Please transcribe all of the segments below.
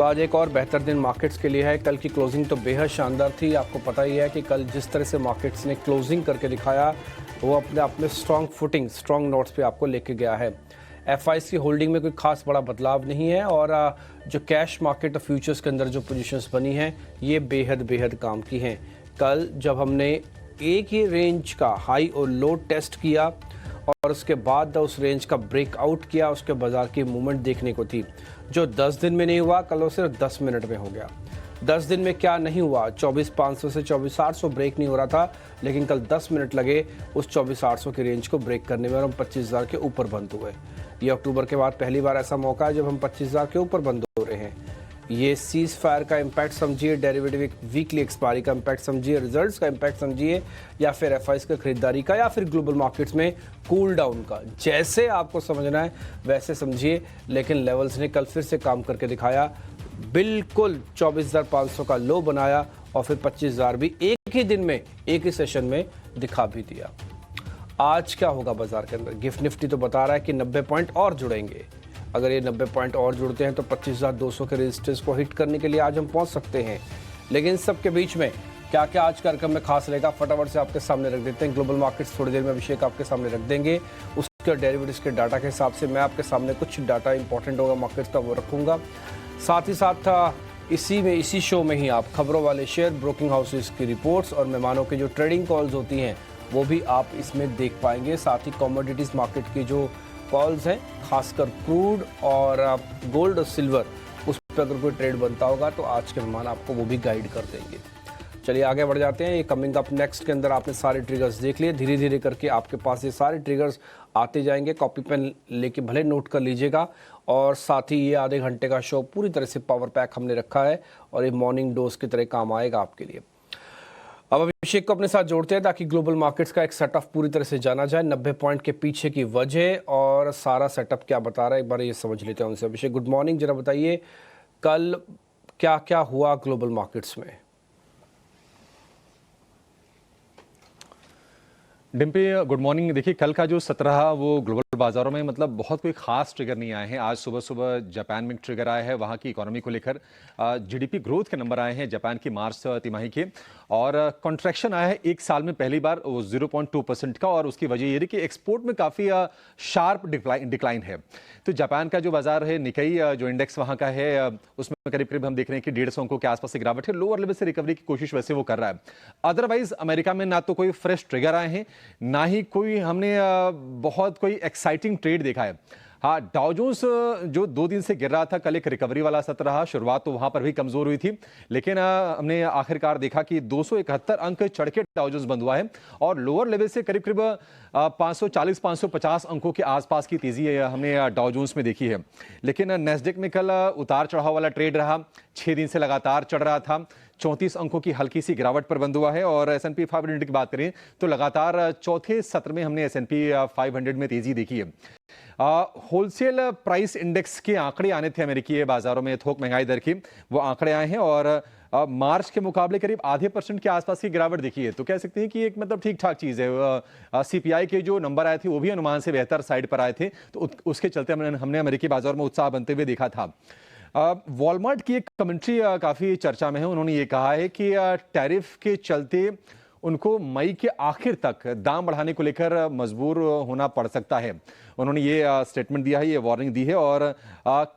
तो आज एक और बेहतर दिन मार्केट्स के लिए है। कल की क्लोजिंग तो बेहद शानदार थी। आपको पता ही है कि कल जिस तरह से मार्केट्स ने क्लोजिंग करके दिखाया वो अपने आप में स्ट्रॉन्ग फुटिंग, स्ट्रॉन्ग नोट्स पे आपको लेके गया है। एफआईस की होल्डिंग में कोई खास बड़ा बदलाव नहीं है और जो कैश मार्केट और फ्यूचर्स के अंदर जो पोजीशंस बनी हैं ये बेहद बेहद काम की हैं। कल जब हमने एक ही रेंज का हाई और लो टेस्ट किया और उसके बाद उस रेंज का ब्रेकआउट किया, उसके बाजार की मूवमेंट देखने को थी जो 10 दिन में नहीं हुआ, कल वो सिर्फ 10 मिनट में हो गया। 10 दिन में क्या नहीं हुआ, 24,500 से 24,800 ब्रेक नहीं हो रहा था, लेकिन कल 10 मिनट लगे उस 24,800 की रेंज को ब्रेक करने में और हम 25,000 के ऊपर बंद हुए। ये अक्टूबर के बाद पहली बार ऐसा मौका है जब हम 25,000 के ऊपर बंद हो रहे हैं। ये सीज फायर का इम्पैक्ट समझिए, डेरिवेटिव वीकली एक्सपायरी का इम्पैक्ट समझिए, रिजल्ट्स का इम्पैक्ट समझिए, या फिर एफआईस का खरीदारी का, या फिर ग्लोबल मार्केट्स में कूल डाउन का, जैसे आपको समझना है वैसे समझिए। लेकिन लेवल्स ने कल फिर से काम करके दिखाया। बिल्कुल 24,500 का लो बनाया और फिर 25,000 भी एक ही दिन में, एक ही सेशन में दिखा भी दिया। आज क्या होगा बाजार के अंदर? गिफ्ट निफ्टी तो बता रहा है कि 90 पॉइंट और जुड़ेंगे। अगर ये 90 पॉइंट और जुड़ते हैं तो 25,200 के रेजिस्टेंस को हिट करने के लिए आज हम पहुंच सकते हैं। लेकिन सब के बीच में क्या क्या आज कार्यक्रम में खास रहेगा, फटाफट से आपके सामने रख देते हैं। ग्लोबल मार्केट्स थोड़ी देर में अभिषेक आपके सामने रख देंगे। उसके डेरिवेटिव्स के डाटा के हिसाब से मैं आपके सामने कुछ डाटा इंपॉर्टेंट होगा मार्केट्स का, वो रखूंगा। साथ ही साथ इसी शो में ही आप खबरों वाले शेयर, ब्रोकिंग हाउसेस की रिपोर्ट्स और मेहमानों की जो ट्रेडिंग कॉल्स होती हैं वो भी आप इसमें देख पाएंगे। साथ ही कमोडिटीज़ मार्केट की जो कॉल्स हैं, खासकर क्रूड और गोल्ड और सिल्वर, उस पर अगर कोई ट्रेड बनता होगा तो आज के मेहमान आपको वो भी गाइड कर देंगे। चलिए आगे बढ़ जाते हैं। ये कमिंग अप नेक्स्ट के अंदर आपने सारे ट्रिगर्स देख लिए। धीरे धीरे करके आपके पास ये सारे ट्रिगर्स आते जाएंगे। कॉपी पेन लेके भले नोट कर लीजिएगा। और साथ ही ये आधे घंटे का शो पूरी तरह से पावर पैक हमने रखा है और ये मॉर्निंग डोज की तरह काम आएगा आपके लिए। अब अभिषेक को अपने साथ जोड़ते हैं ताकि ग्लोबल मार्केट्स का एक सेटअप पूरी तरह से जाना जाए। 90 पॉइंट के पीछे की वजह और सारा सेटअप क्या बता रहा है, एक बार ये समझ लेते हैं उनसे। अभिषेक, गुड मॉर्निंग। जरा बताइए कल क्या क्या हुआ ग्लोबल मार्केट्स में? Dimpy, good morning. देखिए, कल का जो सत्र रहा वो ग्लोबल बाजारों में मतलब बहुत कोई खास ट्रिगर नहीं आए हैं। आज सुबह सुबह जापान में ट्रिगर आया है, वहाँ की इकोनॉमी को लेकर जीडीपी ग्रोथ के नंबर आए हैं जापान की मार्च तिमाही के, और कॉन्ट्रैक्शन आया है एक साल में पहली बार, वो 0.2% का। और उसकी वजह ये रही कि एक्सपोर्ट में काफ़ी शार्प डिक्लाइन है। तो जापान का जो बाजार है, निकाई जो इंडेक्स वहाँ का है, उसमें करीब करीब हम देख रहे हैं कि 150 अंकों के आसपास से गिरावट है। लोअर लेवल से रिकवरी की कोशिश वैसे वो कर रहा है। अदरवाइज अमेरिका में ना तो कोई फ्रेश ट्रिगर आए हैं, ना ही कोई हमने बहुत कोई एक्साइटिंग ट्रेड देखा है। हाँ, डाउ जोन्स जो 2 दिन से गिर रहा था, कल एक रिकवरी वाला सत्र रहा। शुरुआत तो वहां पर भी कमजोर हुई थी, लेकिन हमने आखिरकार देखा कि 271 अंक चढ़ के डाउ जोन्स बंद हुआ है और लोअर लेवल से करीब करीब 540-550 अंकों के आसपास की तेजी हमने डाउ जोन्स में देखी है। लेकिन नेस्डेक में कल उतार चढ़ाव वाला ट्रेड रहा, 6 दिन से लगातार चढ़ रहा था, 34 अंकों की हल्की सी गिरावट पर बंद हुआ है। और S&P 500 की बात करें तो लगातार चौथे सत्र में हमने S&P 500 में तेजी देखी है। होलसेल प्राइस इंडेक्स के आंकड़े आने थे अमेरिकी बाजारों में, थोक महंगाई दर की, वो आंकड़े आए हैं और मार्च के मुकाबले करीब आधे % के आसपास की गिरावट देखी है। तो कह सकते हैं कि एक मतलब ठीक ठाक चीज़ है। CPI के जो नंबर आए थे वो भी अनुमान से बेहतर साइड पर आए थे, तो उसके चलते हमने अमेरिकी बाजार में उत्साह बनते हुए देखा था। वॉलमार्ट की एक कमेंट्री काफ़ी चर्चा में है। उन्होंने ये कहा है कि टैरिफ के चलते उनको मई के आखिर तक दाम बढ़ाने को लेकर मजबूर होना पड़ सकता है। उन्होंने ये स्टेटमेंट दिया है, ये वार्निंग दी है। और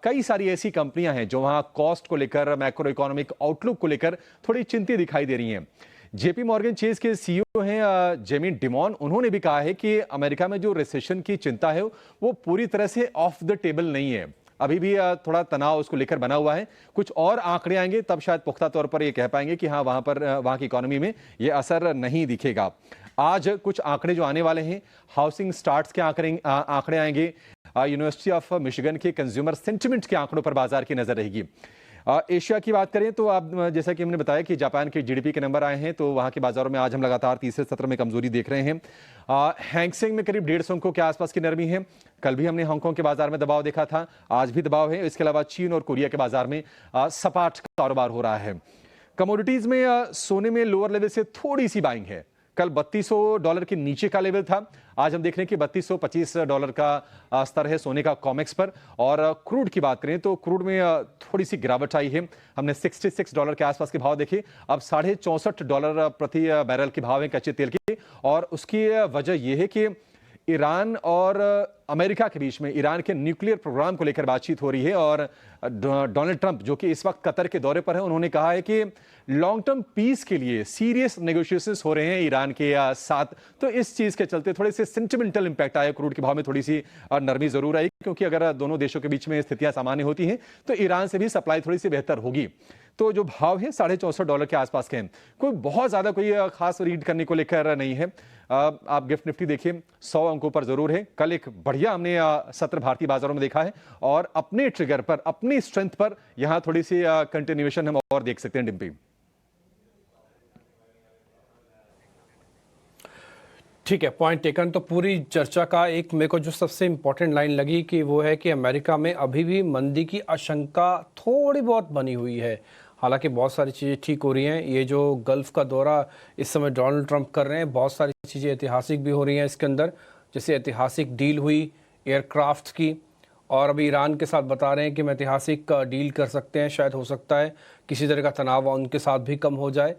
कई सारी ऐसी कंपनियां हैं जो वहां कॉस्ट को लेकर, मैक्रो इकोनॉमिक आउटलुक को लेकर थोड़ी चिंतित दिखाई दे रही हैं। जेपी मॉर्गन चेज के CEO हैं जेमी डिमॉन, उन्होंने भी कहा है कि अमेरिका में जो रिसेशन की चिंता है वो पूरी तरह से ऑफ द टेबल नहीं है। अभी भी थोड़ा तनाव उसको लेकर बना हुआ है। कुछ और आंकड़े आएंगे तब शायद पुख्ता तौर पर ये कह पाएंगे कि हाँ, वहां की इकोनॉमी में ये असर नहीं दिखेगा। आज कुछ आंकड़े जो आने वाले हैं, हाउसिंग स्टार्ट्स के आंकड़े आएंगे, यूनिवर्सिटी ऑफ मिशिगन के कंज्यूमर सेंटिमेंट के आंकड़ों पर बाजार की नजर रहेगी। एशिया की बात करें तो आप जैसा कि हमने बताया कि जापान के जीडीपी के नंबर आए हैं, तो वहां के बाजारों में आज हम लगातार तीसरे सत्र में कमजोरी देख रहे हैं। हैंगसेंग में करीब 150 अंकों के आसपास की नरमी है। कल भी हमने हांगकांग के बाजार में दबाव देखा था, आज भी दबाव है। इसके अलावा चीन और कोरिया के बाजार में सपाट कारोबार हो रहा है। कमोडिटीज में सोने में लोअर लेवल से थोड़ी सी बाइंग है, कल $3200 के नीचे का लेवल था। आज हम देख रहे हैं कि $3225 का स्तर है सोने का कॉमेक्स पर। और क्रूड की बात करें तो क्रूड में थोड़ी सी गिरावट आई है। हमने $66 के आसपास के भाव देखे। अब $64.5 प्रति बैरल के भाव हैं कच्चे तेल के। और उसकी वजह यह है कि ईरान और अमेरिका के बीच में ईरान के न्यूक्लियर प्रोग्राम को लेकर बातचीत हो रही है। और डोनाल्ड ट्रंप जो कि इस वक्त कतर के दौरे पर है, उन्होंने कहा है कि लॉन्ग टर्म पीस के लिए सीरियस नेगोशिएशंस हो रहे हैं ईरान के साथ। तो इस चीज के चलते थोड़े से सेंटिमेंटल इंपैक्ट आया, क्रूड के भाव में थोड़ी सी नरमी जरूर आई, क्योंकि अगर दोनों देशों के बीच में स्थितियां सामान्य होती हैं तो ईरान से भी सप्लाई थोड़ी सी बेहतर होगी। तो जो भाव है $64.5 के आसपास के हैं। कोई बहुत ज्यादा कोई खास रीड करने को लेकर नहीं है। आप गिफ्ट निफ्टी देखिए 100 अंकों पर जरूर है। कल एक बढ़िया हमने सत्र भारतीय बाजारों में देखा है और अपने ट्रिगर पर, अपनी स्ट्रेंथ पर यहां थोड़ी सी कंटिन्यूएशन हम और देख सकते हैं। डिम्पी, ठीक है, पॉइंट टेकन। तो पूरी चर्चा का एक मेरे को जो सबसे इंपॉर्टेंट लाइन लगी कि वो है कि अमेरिका में अभी भी मंदी की आशंका थोड़ी बहुत बनी हुई है। हालांकि बहुत सारी चीज़ें ठीक हो रही हैं। ये जो गल्फ़ का दौरा इस समय डोनाल्ड ट्रंप कर रहे हैं, बहुत सारी चीज़ें ऐतिहासिक भी हो रही हैं इसके अंदर। जैसे ऐतिहासिक डील हुई एयरक्राफ्ट की, और अभी ईरान के साथ बता रहे हैं कि हम ऐतिहासिक डील कर सकते हैं, शायद हो सकता है किसी तरह का तनाव उनके साथ भी कम हो जाए।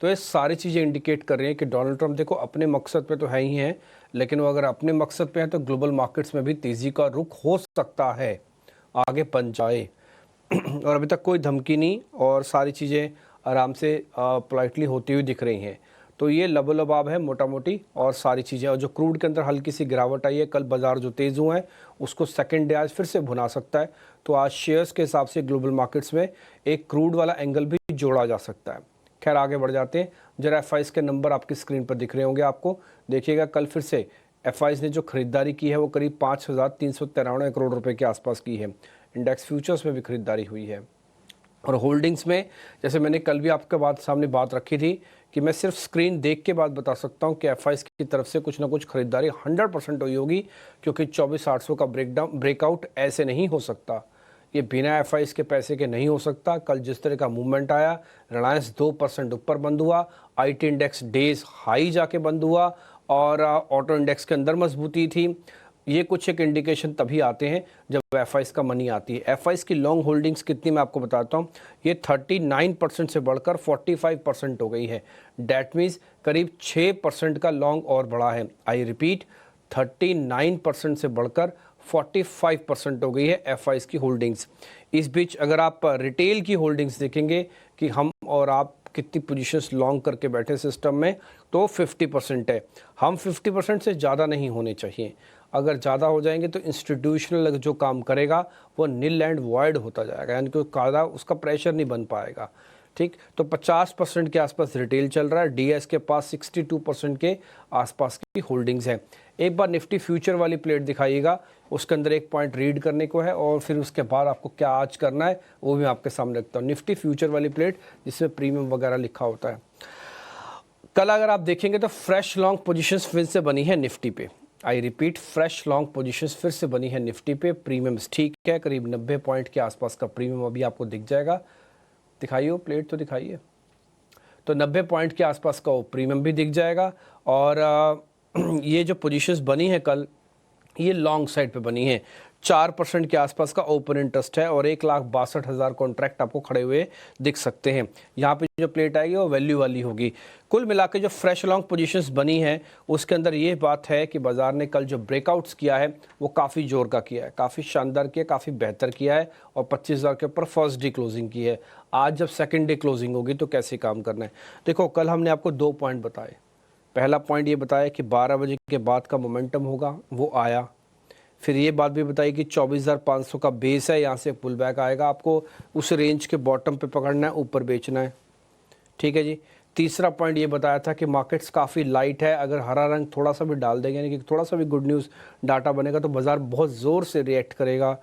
तो ये सारी चीज़ें इंडिकेट कर रही हैं कि डोनाल्ड ट्रंप देखो अपने मकसद पे तो है ही हैं, लेकिन वो अगर अपने मकसद पे हैं तो ग्लोबल मार्केट्स में भी तेज़ी का रुख हो सकता है, आगे बन जाए। और अभी तक कोई धमकी नहीं और सारी चीज़ें आराम से पोलाइटली होती हुई दिख रही हैं। तो ये लबो-लबाब है मोटा मोटी और सारी चीज़ें। और जो क्रूड के अंदर हल्की सी गिरावट आई है, कल बाजार जो तेज़ हुआ है उसको सेकंड डे आज फिर से भुना सकता है। तो आज शेयर्स के हिसाब से ग्लोबल मार्केट्स में एक क्रूड वाला एंगल भी जोड़ा जा सकता है। खैर आगे बढ़ जाते हैं। जरा एफआईज के नंबर आपकी स्क्रीन पर दिख रहे होंगे आपको। देखिएगा कल फिर से एफआईज ने जो खरीदारी की है वो करीब 5,393 करोड़ रुपए के आसपास की है। इंडेक्स फ्यूचर्स में भी खरीदारी हुई है। और होल्डिंग्स में जैसे मैंने कल भी आपके सामने बात रखी थी कि मैं सिर्फ स्क्रीन देख के बात बता सकता हूं कि एफआईज की तरफ से कुछ ना कुछ खरीदारी 100% हुई होगी, क्योंकि 24,800 का ब्रेकआउट ऐसे नहीं हो सकता। ये बिना एफआईज के पैसे के नहीं हो सकता। कल जिस तरह का मूवमेंट आया, रिलायंस 2% ऊपर बंद हुआ, आईटी इंडेक्स डेज हाई जाके बंद हुआ और ऑटो इंडेक्स के अंदर मजबूती थी। ये कुछ एक इंडिकेशन तभी आते हैं जब एफआईज का मनी आती है। एफआईज की लॉन्ग होल्डिंग्स कितनी मैं आपको बताता हूँ। ये 39% से बढ़कर 45% हो गई है। डैट मीन्स करीब 6% का लॉन्ग और बढ़ा है। आई रिपीट, 39% से बढ़कर 45% हो गई है एफआईज की होल्डिंग्स। इस बीच अगर आप रिटेल की होल्डिंग्स देखेंगे कि हम और आप कितनी पोजीशंस लॉन्ग करके बैठे सिस्टम में, तो 50% है। हम 50% से ज़्यादा नहीं होने चाहिए। अगर ज़्यादा हो जाएंगे तो इंस्टीट्यूशनल जो काम करेगा वो नील एंड वॉइड होता जाएगा, यानी कि ज़्यादा उसका प्रेशर नहीं बन पाएगा। ठीक, तो 50% के आसपास रिटेल चल रहा है। डीएस के पास 62% के आसपास की होल्डिंग्स हैं। एक बार निफ्टी फ्यूचर वाली प्लेट दिखाइएगा, उसके अंदर एक पॉइंट रीड करने को है और फिर उसके बाद आपको क्या आज करना है वो भी मैं आपके सामने रखता हूँ। निफ्टी फ्यूचर वाली प्लेट जिसमें प्रीमियम वगैरह लिखा होता है। कल अगर आप देखेंगे तो फ्रेश लॉन्ग पोजीशंस फिर से बनी है निफ्टी पे। I repeat, fresh long positions फिर से बनी है निफ्टी पे। प्रीमियम्स ठीक है, करीब 90 पॉइंट के आसपास का प्रीमियम अभी आपको दिख जाएगा। दिखाइए प्लेट तो दिखाइए। तो 90 पॉइंट के आसपास का वो प्रीमियम भी दिख जाएगा। और ये जो पोजीशंस बनी है कल, ये लॉन्ग साइड पे बनी है। 4% के आसपास का ओपन इंटरेस्ट है और 1,62,000 कॉन्ट्रैक्ट आपको खड़े हुए दिख सकते हैं। यहाँ पे जो प्लेट आएगी वो वैल्यू वाली होगी। कुल मिला के जो फ्रेश लॉन्ग पोजीशंस बनी है उसके अंदर ये बात है कि बाजार ने कल जो ब्रेकआउट्स किया है वो काफ़ी जोर का किया है, काफ़ी शानदार किया, काफ़ी बेहतर किया है और 25,000 के ऊपर फर्स्ट डे क्लोजिंग की है। आज जब सेकेंड डे क्लोजिंग होगी तो कैसे काम करना है। देखो कल हमने आपको 2 पॉइंट बताए। पहला पॉइंट ये बताया कि 12 बजे के बाद का मोमेंटम होगा, वो आया। फिर ये बात भी बताई कि 24,500 का बेस है, यहाँ से पुल बैक आएगा, आपको उस रेंज के बॉटम पे पकड़ना है, ऊपर बेचना है। ठीक है जी। तीसरा पॉइंट ये बताया था कि मार्केट्स काफ़ी लाइट है, अगर हरा रंग थोड़ा सा भी डाल देंगे, यानी कि थोड़ा सा भी गुड न्यूज़ डाटा बनेगा तो बाजार बहुत ज़ोर से रिएक्ट करेगा।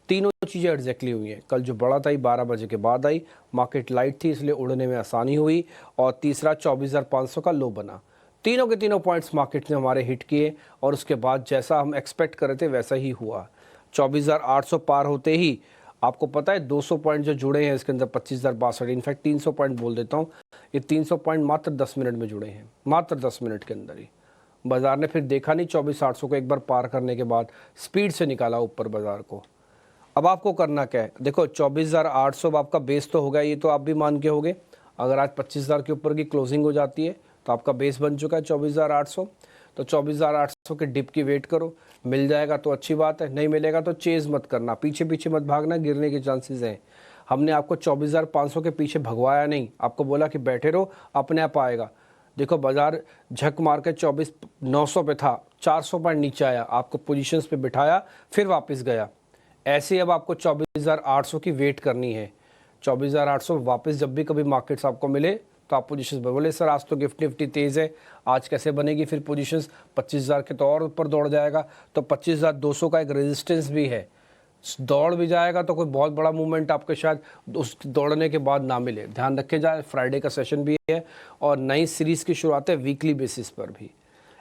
तीनों चीज़ें एग्जैक्टली हुई हैं। कल जो बढ़ा था 12 बजे के बाद आई, मार्केट लाइट थी इसलिए उड़ने में आसानी हुई। और तीसरा 24,500 का लो बना। तीनों के तीनों पॉइंट्स मार्केट ने हमारे हिट किए और उसके बाद जैसा हम एक्सपेक्ट कर रहे थे वैसा ही हुआ। 24,800 पार होते ही आपको पता है 200 पॉइंट जो जुड़े हैं इसके अंदर 25,062, इनफैक्ट 300 पॉइंट बोल देता हूँ, ये 300 पॉइंट मात्र 10 मिनट में जुड़े हैं, मात्र 10 मिनट के अंदर ही। बाजार ने फिर देखा नहीं 24,800 को एक बार पार करने के बाद स्पीड से निकाला ऊपर बाजार को। अब आपको करना क्या है, देखो 24,800 आपका बेस तो होगा, ये तो आप भी मान के होगे। अगर आज 25,000 के ऊपर की क्लोजिंग हो जाती है तो आपका बेस बन चुका है 24,800। तो 24,800 के डिप की वेट करो, मिल जाएगा तो अच्छी बात है, नहीं मिलेगा तो चेज़ मत करना, पीछे पीछे मत भागना, गिरने के चांसेस हैं। हमने आपको 24,500 के पीछे भगवाया नहीं, आपको बोला कि बैठे रहो, अपने आप आएगा। देखो बाजार झक मार के 24,900 पे था, 400 पॉइंट नीचे आया, आपको पोजीशंस पे बिठाया, फिर वापस गया। ऐसे ही अब आपको 24,800 की वेट करनी है। 24,800 वापस जब भी कभी मार्केट्स आपको मिले तो आप पोजीशंस पर बोले सर आज तो निफ्टी तेज़ है, आज कैसे बनेगी फिर पोजीशंस, 25,000 के तो और ऊपर दौड़ जाएगा। तो 25,200 का एक रेजिस्टेंस भी है, दौड़ भी जाएगा तो कोई बहुत बड़ा मूवमेंट आपके शायद उस दौड़ने के बाद ना मिले। ध्यान रखे जाए, फ्राइडे का सेशन भी है और नई सीरीज़ की शुरुआत है वीकली बेसिस पर भी।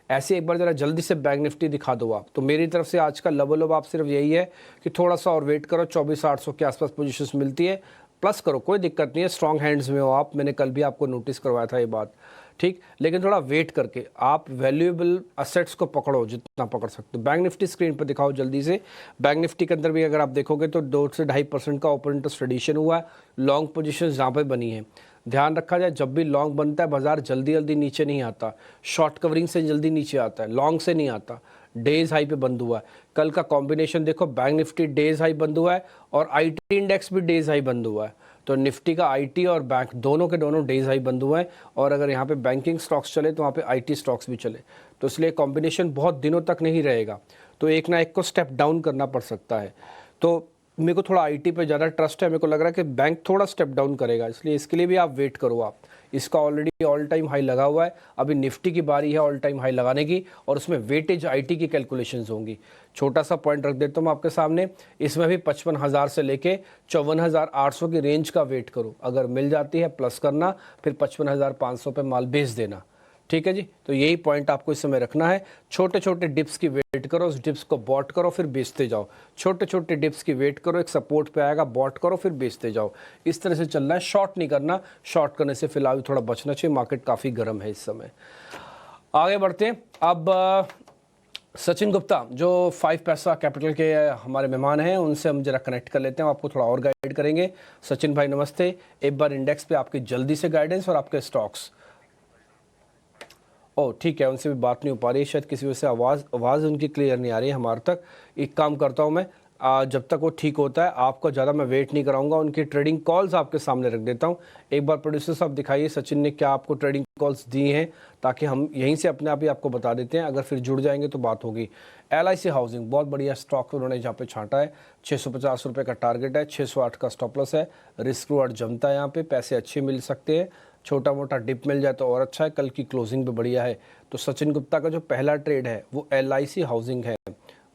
ऐसे एक बार ज़रा जल्दी से बैंक निफ्टी दिखा दो आप। तो मेरी तरफ से आज का लेवल अब आप सिर्फ यही है कि थोड़ा सा और वेट करो, 24,800 के आसपास पोजीशंस मिलती है, प्लस करो, कोई दिक्कत नहीं है, स्ट्रॉन्ग हैंड्स में हो आप। मैंने कल भी आपको नोटिस करवाया था ये बात, ठीक। लेकिन थोड़ा वेट करके आप वैल्यूएबल असेट्स को पकड़ो जितना पकड़ सकते हो। बैंक निफ्टी स्क्रीन पर दिखाओ जल्दी से। बैंक निफ्टी के अंदर भी अगर आप देखोगे तो 2 से 2.5% का ओपन इंटरेस्ट एडिशन हुआ है, लॉन्ग पोजीशन जहाँ पर बनी है। ध्यान रखा जाए, जब भी लॉन्ग बनता है बाजार जल्दी जल्दी नीचे नहीं आता, शॉर्ट कवरिंग से जल्दी नीचे आता है, लॉन्ग से नहीं आता। डेज हाई पे बंद हुआ है कल का कॉम्बिनेशन देखो, बैंक निफ्टी डेज हाई बंद हुआ है और आईटी इंडेक्स भी डेज हाई बंद हुआ है। तो निफ्टी का आईटी और बैंक दोनों के दोनों डेज हाई बंद हुए हैं, और अगर यहाँ पे बैंकिंग स्टॉक्स चले तो वहाँ पे आईटी स्टॉक्स भी चले, तो इसलिए कॉम्बिनेशन बहुत दिनों तक नहीं रहेगा, तो एक ना एक को स्टेप डाउन करना पड़ सकता है। तो मेरे को थोड़ा आईटी पे ज़्यादा ट्रस्ट है, मेरे को लग रहा है कि बैंक थोड़ा स्टेप डाउन करेगा, इसलिए इसके लिए भी आप वेट करो आप। इसका ऑलरेडी ऑल टाइम हाई लगा हुआ है, अभी निफ्टी की बारी है ऑल टाइम हाई लगाने की, और उसमें वेटेज आईटी की कैलकुलेशंस होंगी। छोटा सा पॉइंट रख देता हूँ आपके सामने, इसमें भी 55,000 से लेके 54,800 की रेंज का वेट करो, अगर मिल जाती है प्लस करना, फिर 55,500 पे माल बेच देना, ठीक है जी। तो यही पॉइंट आपको इस समय रखना है। छोटे छोटे डिप्स की वेट करो, उस डिप्स को बॉट करो फिर बेचते जाओ। छोटे छोटे डिप्स की वेट करो, एक सपोर्ट पे आएगा, बॉट करो फिर बेचते जाओ। इस तरह से चलना है, शॉर्ट नहीं करना। शॉर्ट करने से फिलहाल थोड़ा बचना चाहिए, मार्केट काफ़ी गर्म है इस समय। आगे बढ़ते हैं। अब सचिन गुप्ता जो 5 पैसा कैपिटल के हमारे मेहमान हैं, उनसे हम जरा कनेक्ट कर लेते हैं, आपको थोड़ा और गाइड करेंगे। सचिन भाई नमस्ते, एक बार इंडेक्स पे आपकी जल्दी से गाइडेंस और आपके स्टॉक्स। ओह ठीक है, उनसे भी बात नहीं हो पा रही है, शायद किसी वजह से आवाज़ उनकी क्लियर नहीं आ रही है हमारे तक। एक काम करता हूँ मैं, जब तक वो ठीक होता है आपको ज़्यादा मैं वेट नहीं कराऊंगा, उनकी ट्रेडिंग कॉल्स आपके सामने रख देता हूँ। एक बार प्रोड्यूसर साहब दिखाइए सचिन ने क्या आपको ट्रेडिंग कॉल्स दी हैं, ताकि हम यहीं से अपने आप ही आपको बता देते हैं, अगर फिर जुड़ जाएंगे तो बात होगी। LIC हाउसिंग बहुत बढ़िया स्टॉक उन्होंने यहाँ पे छांटा है, 650 रुपये का टारगेट है, 608 का स्टॉप लॉस है, रिस्क रिवार्ड जमता है, यहाँ पे पैसे अच्छे मिल सकते हैं, छोटा मोटा डिप मिल जाए तो और अच्छा है। कल की क्लोजिंग भी बढ़िया है। तो सचिन गुप्ता का जो पहला ट्रेड है वो LIC हाउसिंग है।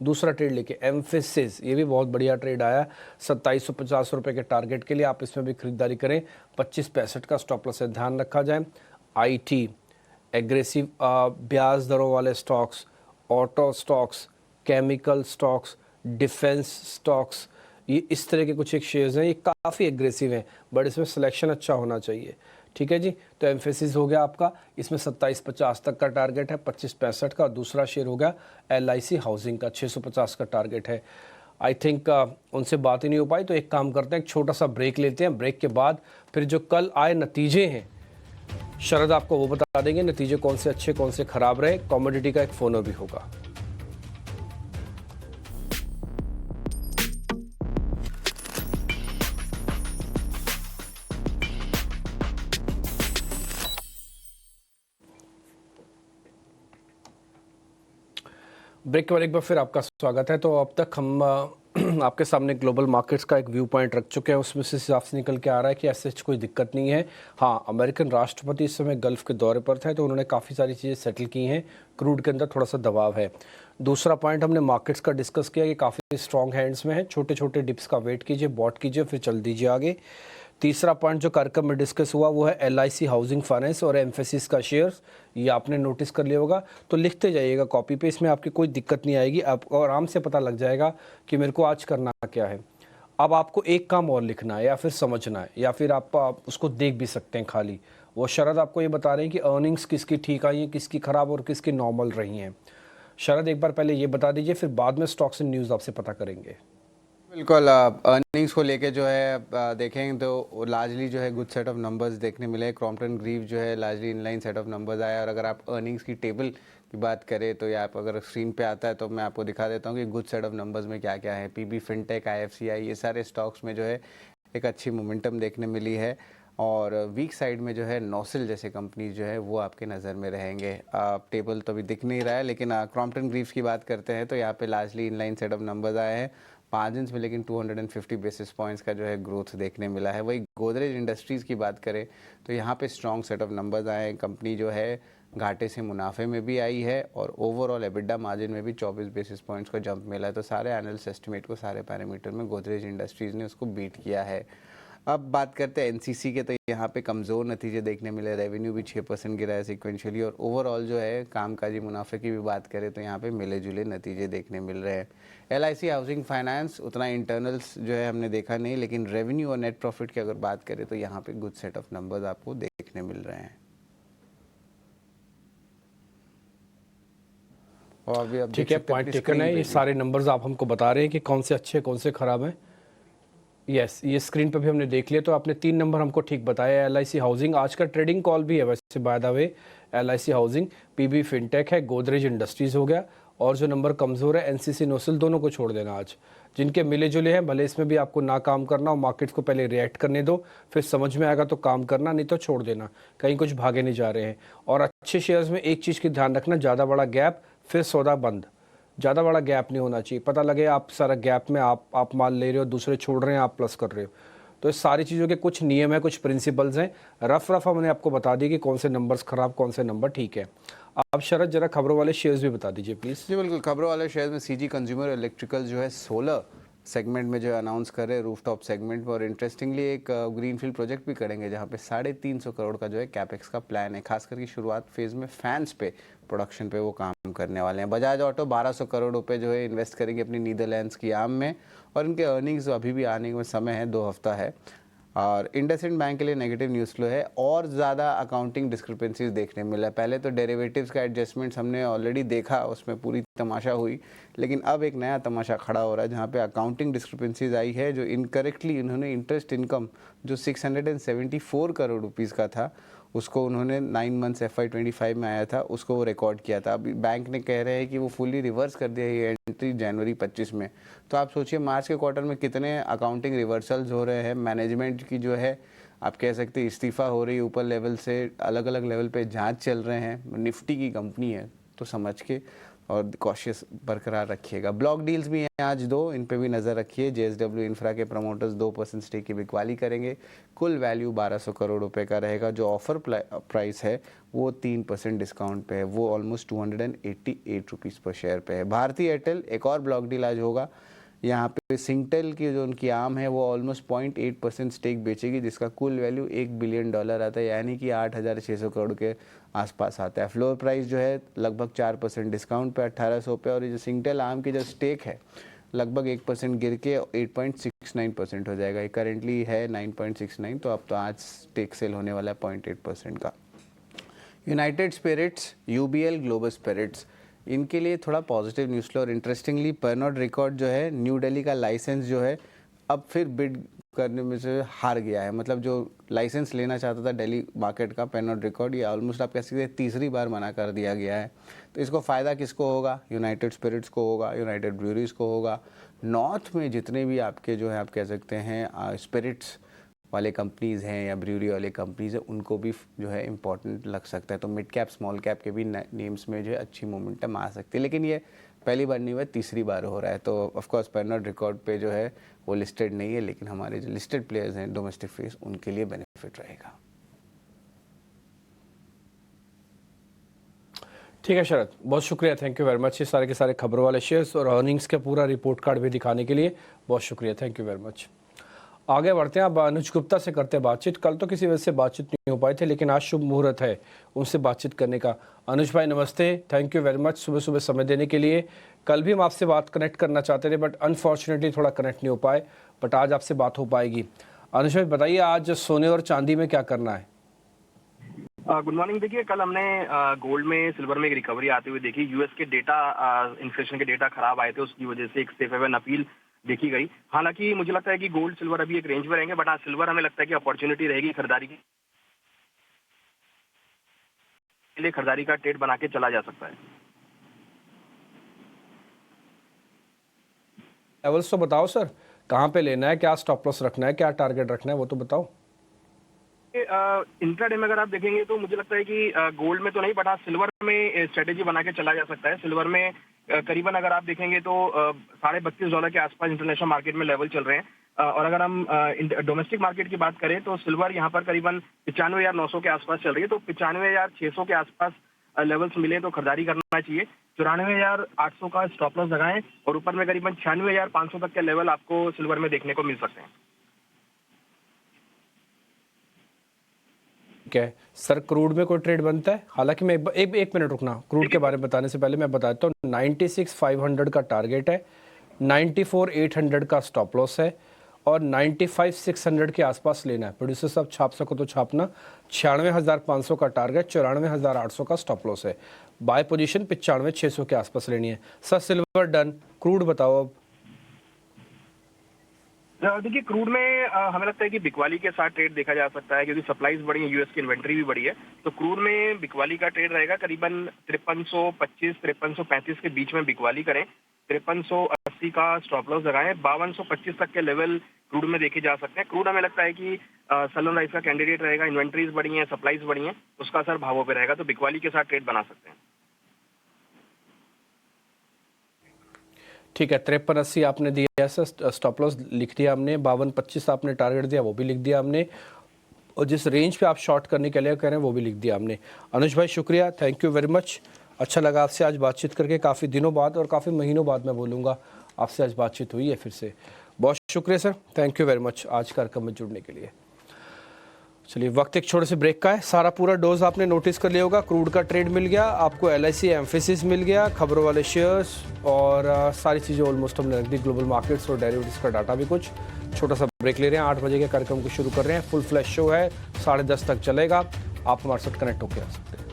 दूसरा ट्रेड लेके एम्फेसिस, ये भी बहुत बढ़िया ट्रेड आया, 2750 रुपये के टारगेट के लिए आप इसमें भी खरीदारी करें, 2565 का स्टॉप लॉस है, ध्यान रखा जाए। IT एग्रेसिव ब्याज दरों वाले stocks, auto stocks, chemical stocks, defence stocks, ये इस तरह के कुछ एक शेयर्स हैं, ये काफ़ी एग्रेसिव हैं, बट इसमें सिलेक्शन अच्छा होना चाहिए, ठीक है जी। तो एम्फेसिस हो गया आपका, इसमें 2750 तक का टारगेट है, 2565 का। दूसरा शेयर हो गया LIC हाउसिंग का, 650 का टारगेट है। आई थिंक उनसे बात ही नहीं हो पाई, तो एक काम करते हैं, एक छोटा सा ब्रेक लेते हैं, ब्रेक के बाद फिर जो कल आए नतीजे हैं शरद आपको वो बता देंगे, नतीजे कौन से अच्छे कौन से खराब रहे। कॉमोडिटी का एक फोनो भी होगा। ब्रेक के बाद एक बार फिर आपका स्वागत है। तो अब तक हम आपके सामने ग्लोबल मार्केट्स का एक व्यू पॉइंट रख चुके हैं, उसमें से साफ से निकल के आ रहा है कि ऐसे कोई दिक्कत नहीं है। हाँ, अमेरिकन राष्ट्रपति इस समय गल्फ के दौरे पर थे, तो उन्होंने काफ़ी सारी चीज़ें सेटल की हैं, क्रूड के अंदर थोड़ा सा दबाव है। दूसरा पॉइंट हमने मार्केट्स का डिस्कस किया कि काफ़ी स्ट्रॉन्ग हैंड्स में है, छोटे छोटे डिप्स का वेट कीजिए, बॉट कीजिए, फिर चल दीजिए आगे। तीसरा पॉइंट जो कार्यक्रम में डिस्कस हुआ वो है LIC हाउसिंग फाइनेंस और एम्फेसिस का शेयर्स, ये आपने नोटिस कर लिया होगा, तो लिखते जाइएगा कॉपी पे, इसमें आपकी कोई दिक्कत नहीं आएगी, आपको आराम से पता लग जाएगा कि मेरे को आज करना क्या है। अब आपको एक काम और लिखना है या फिर समझना है या फिर आप उसको देख भी सकते हैं खाली। वो शरद आपको ये बता रहे हैं कि अर्निंग्स किसकी ठीक आई हैं, किसकी ख़राब और किसकी नॉर्मल रही हैं। शरद एक बार पहले ये बता दीजिए, फिर बाद में स्टॉक्स एंड न्यूज़ आपसे पता करेंगे। बिल्कुल, अर्निंग्स को लेके जो है देखें तो लार्जली जो है गुड सेट ऑफ नंबर्स देखने मिले। क्रॉम्पटन ग्रीव जो है largely inline set of numbers आया। और अगर आप अर्निंग्स की टेबल की बात करें तो या आप अगर स्क्रीन पे आता है तो मैं आपको दिखा देता हूँ कि गुड सेट ऑफ नंबर्स में क्या क्या है। पीबी फिनटेक, आईएफसीआई, ये सारे स्टॉक्स में जो है एक अच्छी मोमेंटम देखने मिली है। और वीक साइड में जो है नोसिल जैसे कंपनीज जो है वो आपके नज़र में रहेंगे। टेबल तो अभी दिख नहीं रहा है, लेकिन क्रॉम्पटन ग्रीव्स की बात करते हैं तो यहाँ पे largely inline set of numbers आए हैं मार्जिन्स में, लेकिन 250 बेसिस पॉइंट्स का जो है ग्रोथ देखने मिला है। वही गोदरेज इंडस्ट्रीज़ की बात करें तो यहाँ पे स्ट्रॉन्ग सेट ऑफ नंबर्स आए हैं। कंपनी जो है घाटे से मुनाफे में भी आई है और ओवरऑल एबिडा मार्जिन में भी 24 बेसिस पॉइंट्स का जंप मिला है। तो सारे एनालिस्ट एस्टिमेट को, सारे पैरामीटर में गोदरेज इंडस्ट्रीज़ ने उसको बीट किया है। अब बात करते हैं एनसीसी के, तो यहाँ पे कमज़ोर नतीजे देखने मिले। रेवेन्यू भी 6% गिरा है सिक्वेंशियली। और ओवरऑल जो है कामकाजी मुनाफे की भी बात करें तो यहाँ पे मिले जुले नतीजे देखने मिल रहे हैं। एलआईसी हाउसिंग फाइनेंस उतना इंटरनल्स जो है हमने देखा नहीं, लेकिन रेवेन्यू और नेट प्रॉफिट की अगर बात करें तो यहाँ पे गुड सेट ऑफ नंबर्स आपको देखने मिल रहे हैं। और भी अब ठीक है, पॉइंट टेकन है। ये सारे नंबर्स आप हमको बता रहे हैं कि कौन से अच्छे कौन से ख़राब हैं। यस, ये स्क्रीन पे भी हमने देख लिया। तो आपने 3 नंबर हमको ठीक बताया। एलआईसी हाउसिंग आज का ट्रेडिंग कॉल भी है वैसे by the way. LIC housing, PB fintech है, गोदरेज इंडस्ट्रीज़ हो गया। और जो नंबर कमज़ोर है एनसीसी नोसिल, दोनों को छोड़ देना आज। जिनके मिले जुले हैं भले इसमें भी आपको ना काम करना और मार्केट्स को पहले रिएक्ट करने दो, फिर समझ में आएगा तो काम करना, नहीं तो छोड़ देना। कहीं कुछ भागे नहीं जा रहे हैं। और अच्छे शेयर्स में एक चीज़ की ध्यान रखना, ज़्यादा बड़ा गैप फिर सौदा बंद। ज़्यादा बड़ा गैप नहीं होना चाहिए। पता लगे आप सारा गैप में आप माल ले रहे हो, दूसरे छोड़ रहे हैं, आप प्लस कर रहे हो। तो इस सारी चीज़ों के कुछ नियम है, कुछ प्रिंसिपल्स हैं। रफ हमने आपको बता दी कि कौन से नंबर्स ख़राब, कौन से नंबर ठीक है। आप शरद जरा खबरों वाले शेयर्स भी बता दीजिए प्लीज़। जी बिल्कुल, खबरों वाले शेयर्स में सीजी कंज्यूमर इलेक्ट्रिकल जो है सोलर सेगमेंट में जो है अनाउंस कर रहे हैं रूफटॉप सेगमेंट में। और इंटरेस्टिंगली एक ग्रीनफील्ड प्रोजेक्ट भी करेंगे जहाँ पे 350 करोड़ का जो है कैपेक्स का प्लान है। खास करके शुरुआत फेज़ में फैंस पे, प्रोडक्शन पे वो काम करने वाले हैं। बजाज ऑटो 1200 करोड़ रुपए जो है इन्वेस्ट करेंगे अपनी नीदरलैंड्स की आम में। और इनके अर्निंग्स अभी भी आने में समय है, 2 हफ्ता है। और इंडसइंड बैंक के लिए नेगेटिव न्यूज़ फ्लो है और ज़्यादा अकाउंटिंग डिस्क्रिपेंसीज देखने मिला। पहले तो डेरिवेटिव्स का एडजस्टमेंट्स हमने ऑलरेडी देखा, उसमें पूरी तमाशा हुई, लेकिन अब एक नया तमाशा खड़ा हो रहा है जहाँ पे अकाउंटिंग डिस्क्रिपेंसीज आई है। जो इनकरेक्टली इन्होंने इंटरेस्ट इनकम जो 674 करोड़ रुपीज़ का था, उसको उन्होंने 9 मंथ्स FY25 में आया था, उसको वो रिकॉर्ड किया था। अभी बैंक ने कह रहे हैं कि वो फुली रिवर्स कर दिया ये एंट्री जनवरी 25 में। तो आप सोचिए मार्च के क्वार्टर में कितने अकाउंटिंग रिवर्सल्स हो रहे हैं। मैनेजमेंट की जो है आप कह सकते हैं इस्तीफ़ा हो रही है, ऊपर लेवल से अलग अलग लेवल पे जांच चल रहे हैं। निफ्टी की कंपनी है तो समझ के और कॉशियस बरकरार रखिएगा। ब्लॉक डील्स भी हैं आज 2, इन पे भी नज़र रखिए। JSW इंफ्रा के प्रमोटर्स 2% स्टेक की बिकवाली करेंगे। कुल वैल्यू 1200 करोड़ रुपए का रहेगा। जो ऑफर प्राइस है वो 3% डिस्काउंट पे है, वो ऑलमोस्ट 288 रुपीज़ पर शेयर पे है। भारती एयरटेल एक और ब्लॉक डील आज होगा। यहाँ पे सिंगटेल की जो उनकी आम है वो ऑलमोस्ट 0.8% स्टेक बेचेगी, जिसका कुल वैल्यू $1 बिलियन आता है, यानी कि 8,600 करोड़ के आसपास आता है। फ्लोर प्राइस जो है लगभग 4% डिस्काउंट पे 1800 पे। और ये जो सिंगटेल आम की जो स्टेक है लगभग 1% गिर के 8.69% हो जाएगा। ये करेंटली है 9.69, तो अब तो आज स्टेक सेल होने वाला है 0.8% का। United spirits, UBL global spirits, इनके लिए थोड़ा पॉजिटिव न्यूज़ फ्लो। और इंटरेस्टिंगली पर्नॉड रिकॉर्ड जो है न्यू दिल्ली का लाइसेंस जो है अब फिर बिड करने में से हार गया है। मतलब जो लाइसेंस लेना चाहता था दिल्ली मार्केट का पर्नॉड रिकॉर्ड, ये ऑलमोस्ट आप कह सकते हैं तीसरी बार मना कर दिया गया है। तो इसको फ़ायदा किसको होगा? यूनाइटेड स्पिरिट्स को होगा, यूनाइटेड ब्रूअरीज को होगा। नॉर्थ में जितने भी आपके जो है आप कह सकते हैं स्पिरिट्स वाले कंपनीज़ हैं या ब्रूअरी वाले कंपनीज़ हैं, उनको भी जो है इम्पॉर्टेंट लग सकता है। तो मिड कैप स्मॉल कैप के भी नेम्स में जो है अच्छी मोमेंटम आ सकती है। लेकिन ये पहली बार नहीं हुआ, तीसरी बार हो रहा है। तो ऑफकोर्स पर्नॉड रिकॉर्ड पे जो है वो लिस्टेड नहीं है, लेकिन हमारे जो लिस्टेड प्लेयर्स हैं डोमेस्टिक फेस, उनके लिए बेनिफिट रहेगा। ठीक है शरद, बहुत शुक्रिया, थैंक यू वेरी मच। ये सारे के सारे खबरों वाले शेयर्स और अर्निंग्स का पूरा रिपोर्ट कार्ड भी दिखाने के लिए बहुत शुक्रिया, थैंक यू वेरी मच। आगे बढ़ते हैं, अब अनुज गुप्ता से करते हैं बातचीत। कल तो किसी वजह से बातचीत नहीं हो पाई थी, लेकिन आज शुभ मुहूर्त है उनसे बातचीत करने का। अनुज भाई नमस्ते, थैंक यू वेरी मच सुबह सुबह समय देने के लिए। कल भी हम आपसे बात कनेक्ट करना चाहते थे, बट अनफॉर्चुनेटली थोड़ा कनेक्ट नहीं हो पाए। बट आज आपसे बात हो पाएगी। अनुज भाई बताइए, आज सोने और चांदी में क्या करना है? Good morning. देखिए, कल हमने गोल्ड में, सिल्वर में एक रिकवरी आते हुए देखी। यूएस के डेटा, इन्फ्लेशन के डेटा खराब आए थे, उसकी वजह से एक सेफ हेवन अपील देखी गई। हालांकि मुझे लगता है कि गोल्ड सिल्वर अभी एक रेंज में रहेंगे, बट हाँ सिल्वर हमें लगता है कि अपॉर्चुनिटी रहेगी खरीदारी के लिए, खरीदारी का ट्रेड बना के चला जा सकता है। लेवल्स तो बताओ सर, कहाँ पे लेना है, क्या स्टॉप लॉस रखना है, क्या टारगेट रखना है, वो तो बताओ। इंट्राडे में अगर आप देखेंगे तो मुझे लगता है कि गोल्ड में तो नहीं, बट हाँ सिल्वर में स्ट्रेटेजी बना के चला जा सकता है। सिल्वर में करीबन अगर आप देखेंगे तो $32.5 के आसपास इंटरनेशनल मार्केट में लेवल चल रहे हैं। और अगर हम डोमेस्टिक मार्केट की बात करें तो सिल्वर यहाँ पर करीबन 95,900 के आसपास चल रही है। तो 95,600 के आसपास लेवल्स मिले तो खरीदारी करना चाहिए। 94,800 का स्टॉप लॉस लगाएं और ऊपर में करीबन 96,500 तक के लेवल आपको सिल्वर में देखने को मिल सकते हैं। ठीक है सर, क्रूड में कोई ट्रेड बनता है? हालांकि मैं एक मिनट रुकना, क्रूड के बारे में बताने से पहले मैं बताता हूँ 96,500 का टारगेट है, 94,800 का स्टॉप लॉस है और 95,600 के आसपास लेना है। प्रोड्यूसर साहब छाप सको तो छापना। 96,500 का टारगेट, 94,800 का स्टॉप लॉस है। बाय पोजीशन 95,600 के आसपास लेनी है। सर सिल्वर डन, क्रूड बताओ अब। देखिए, क्रूड में हमें लगता है कि बिकवाली के साथ ट्रेड देखा जा सकता है, क्योंकि सप्लाईज बढ़ी है, यूएस की इन्वेंट्री भी बढ़ी है। तो क्रूड में बिकवाली का ट्रेड रहेगा करीबन 5325-5335 के बीच में बिकवाली करें। 5380 का स्टॉप लॉस लगाएं। 5225 तक के लेवल क्रूड में देखे जा सकते हैं। क्रूड हमें लगता है कि सलन राइस का कैंडिडेट रहेगा। इन्वेंट्रीज बढ़ी है, सप्लाईज बढ़ी है, उसका असर भावों पर रहेगा। तो बिकवाली के साथ ट्रेड बना सकते हैं। ठीक है, 5380 आपने दिया है सर, स्टॉप लॉस लिख दिया हमने। 5225 आपने टारगेट दिया, वो भी लिख दिया हमने। और जिस रेंज पे आप शॉर्ट करने के लिए कह रहे हैं वो भी लिख दिया हमने। अनुज भाई शुक्रिया, थैंक यू वेरी मच। अच्छा लगा आपसे आज बातचीत करके, काफ़ी दिनों बाद और काफ़ी महीनों बाद मैं बोलूँगा आपसे आज बातचीत हुई है फिर से। बहुत शुक्रिया sir, thank you very much आज कार्यक्रम में जुड़ने के लिए। चलिए, वक्त एक छोटे से ब्रेक का है। सारा पूरा डोज आपने नोटिस कर लिया होगा। क्रूड का ट्रेड मिल गया आपको, LIC एम्फेसिस मिल गया, खबरों वाले शेयर्स और सारी चीज़ें ऑलमोस्ट हमने रख दी। ग्लोबल मार्केट्स और डेरिवेटिव्स का डाटा भी कुछ। छोटा सा ब्रेक ले रहे हैं, 8 बजे के कार्यक्रम को शुरू कर रहे हैं। फुल फ्लैश शो है, 10:30 तक चलेगा। आप हमारे साथ कनेक्ट होकर आ सकते हैं।